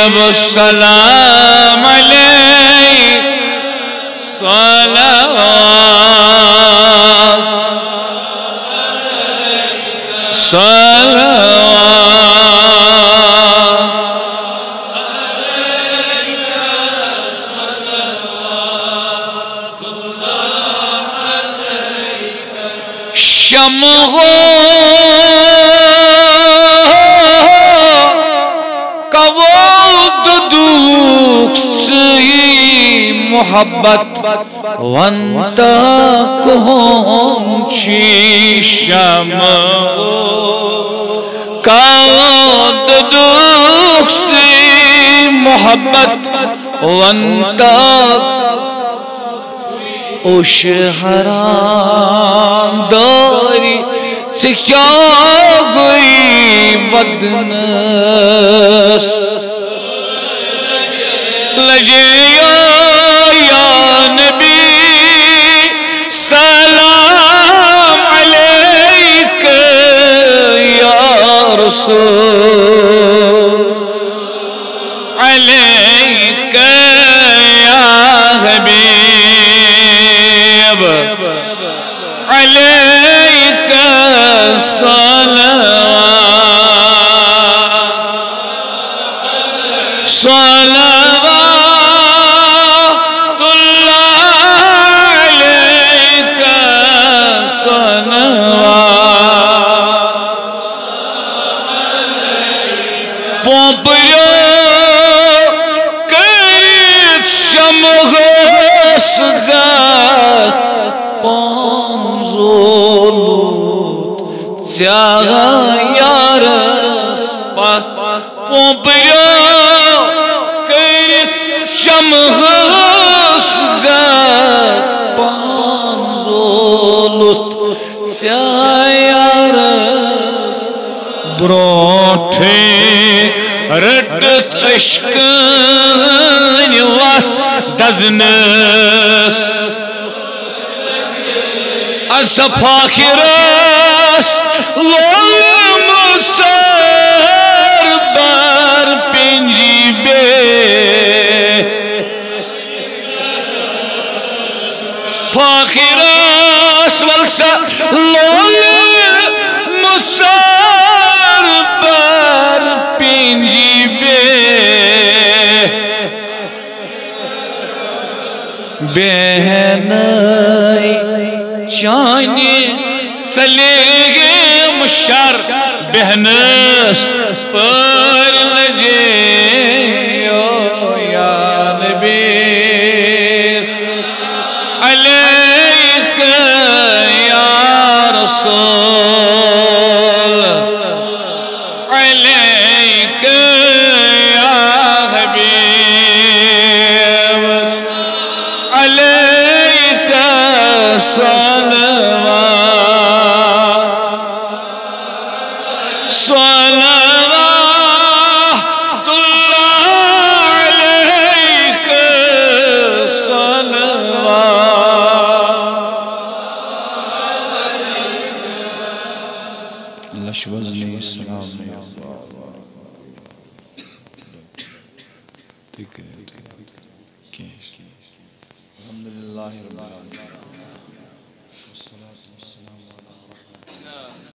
السلام عليك صلوات شمع کود دوکسی محبت وانتا کون چی شمع کود دوکسی محبت وانتا اوش حرام داری سے کیا گئی بدنس لجے یا نبی سلام علیک یا رسول علیک یا حبیب علیک صلوات صلوات اللہ علیک صلوات پوپریو کیت شمغس گت پانزولوت تیاغا یارس پت پوپریو کیت شمغس گت پانزولوت تیاغا یارس بروٹھے رٹت اشکن وات دزنس از فاخرس لولم سر بر پنجی بے فاخرس لولم سر بر پنجی بے بہنائی چانی سلیگم شر بہنس پر لجے یا نبی علیک یا رسول علیک یا حبیب علیک صلوات صلوات اللہ علیک صلوات لشوزنی اسلام الحمدللہ رب العالمین